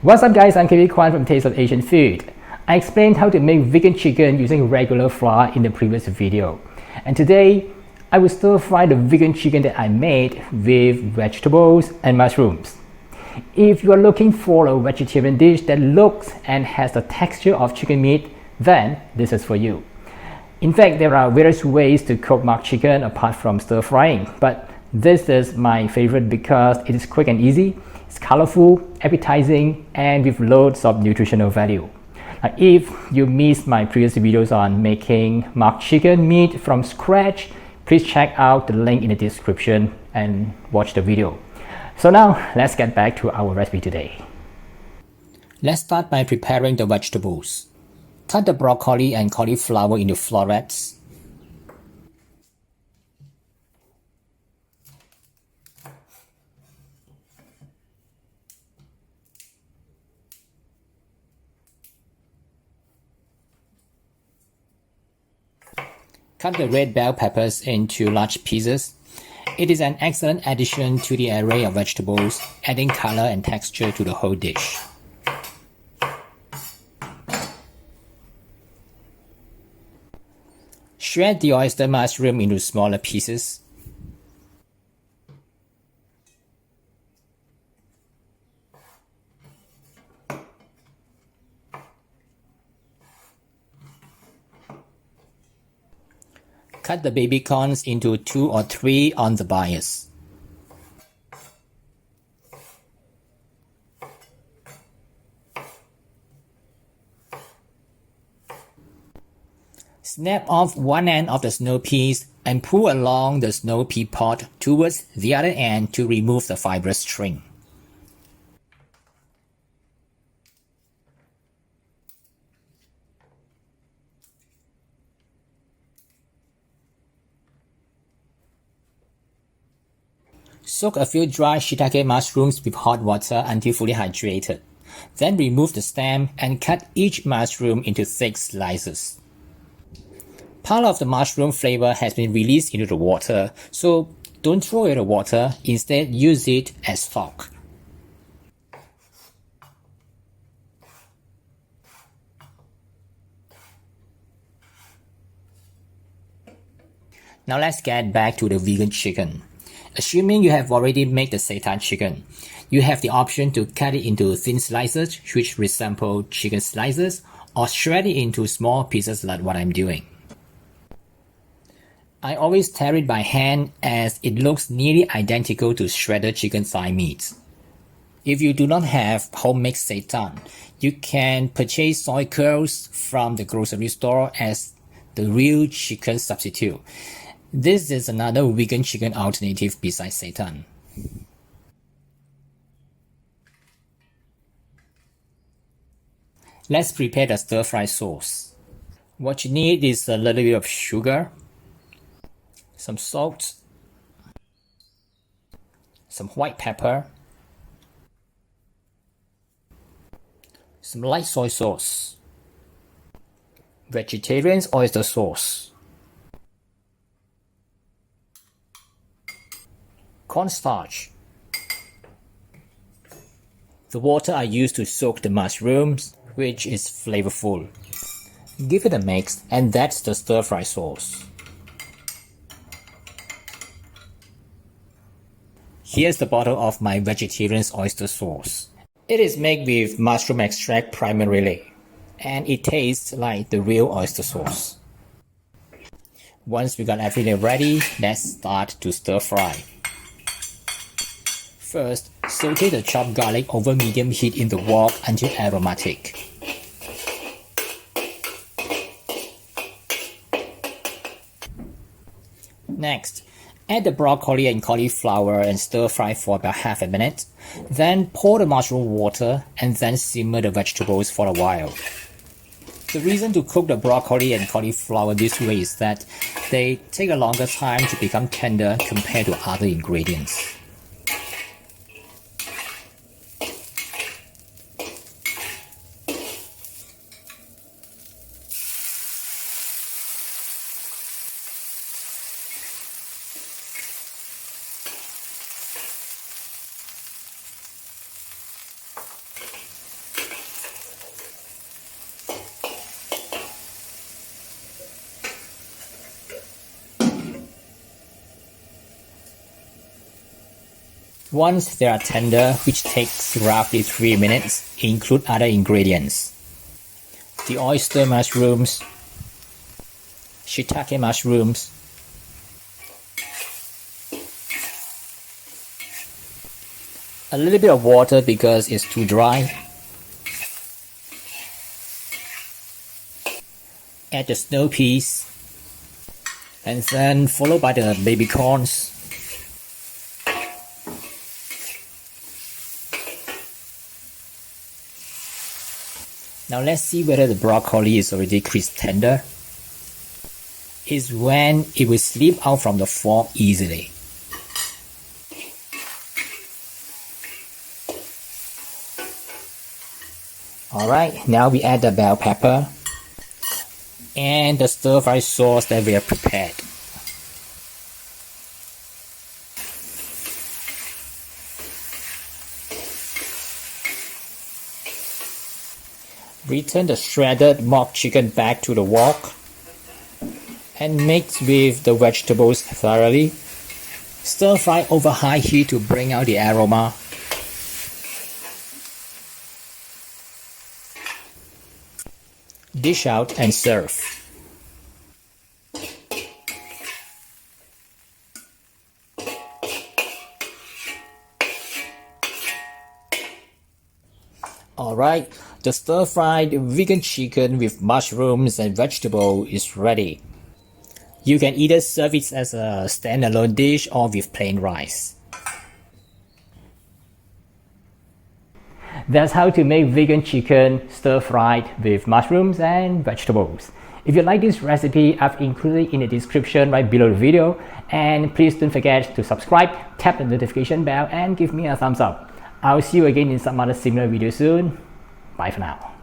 What's up guys, I'm Kevin Kwan from Taste of Asian Food. I explained how to make vegan chicken using regular flour in the previous video. And today, I will stir fry the vegan chicken that I made with vegetables and mushrooms. If you are looking for a vegetarian dish that looks and has the texture of chicken meat, then this is for you. In fact, there are various ways to cook mock chicken apart from stir frying, but this is my favorite because it is quick and easy. It's colorful, appetizing, and with loads of nutritional value. Now, if you missed my previous videos on making mock chicken meat from scratch, please check out the link in the description and watch the video. So now, let's get back to our recipe today. Let's start by preparing the vegetables. Cut the broccoli and cauliflower into florets. Cut the red bell peppers into large pieces. It is an excellent addition to the array of vegetables, adding color and texture to the whole dish. Shred the oyster mushroom into smaller pieces. Cut the baby corns into 2 or 3 on the bias. Snap off one end of the snow peas and pull along the snow pea pod towards the other end to remove the fibrous string. Soak a few dry shiitake mushrooms with hot water until fully hydrated. Then remove the stem and cut each mushroom into thick slices. Part of the mushroom flavor has been released into the water, so don't throw away the water, instead use it as stock. Now let's get back to the vegan chicken. Assuming you have already made the seitan chicken, you have the option to cut it into thin slices which resemble chicken slices, or shred it into small pieces like what I'm doing. I always tear it by hand as it looks nearly identical to shredded chicken thigh meat. If you do not have homemade seitan, you can purchase soy curls from the grocery store as the real chicken substitute. This is another vegan chicken alternative besides seitan. Let's prepare the stir-fry sauce. What you need is a little bit of sugar, some salt, some white pepper, some light soy sauce, vegetarian oyster sauce, cornstarch. The water I use to soak the mushrooms, which is flavorful. Give it a mix, and that's the stir-fry sauce. Here's the bottle of my vegetarian oyster sauce. It is made with mushroom extract primarily, and it tastes like the real oyster sauce. Once we got everything ready, let's start to stir fry. First, saute the chopped garlic over medium heat in the wok until aromatic. Next, add the broccoli and cauliflower and stir fry for about half a minute. Then pour the mushroom water and then simmer the vegetables for a while. The reason to cook the broccoli and cauliflower this way is that they take a longer time to become tender compared to other ingredients. Once they are tender, which takes roughly 3 minutes, include other ingredients. The oyster mushrooms, shiitake mushrooms, a little bit of water because it's too dry. Add the snow peas, and then followed by the baby corns. Now let's see whether the broccoli is already crisp tender. Is when it will slip out from the fork easily. Alright, now we add the bell pepper and the stir-fry sauce that we have prepared. Return the shredded mock chicken back to the wok and mix with the vegetables thoroughly. Stir fry over high heat to bring out the aroma. Dish out and serve. Alright, the stir-fried vegan chicken with mushrooms and vegetable is ready. You can either serve it as a standalone dish or with plain rice. That's how to make vegan chicken stir-fried with mushrooms and vegetables. If you like this recipe, I've included it in the description right below the video. And please don't forget to subscribe, tap the notification bell and give me a thumbs up. I'll see you again in some other similar video soon. Bye for now.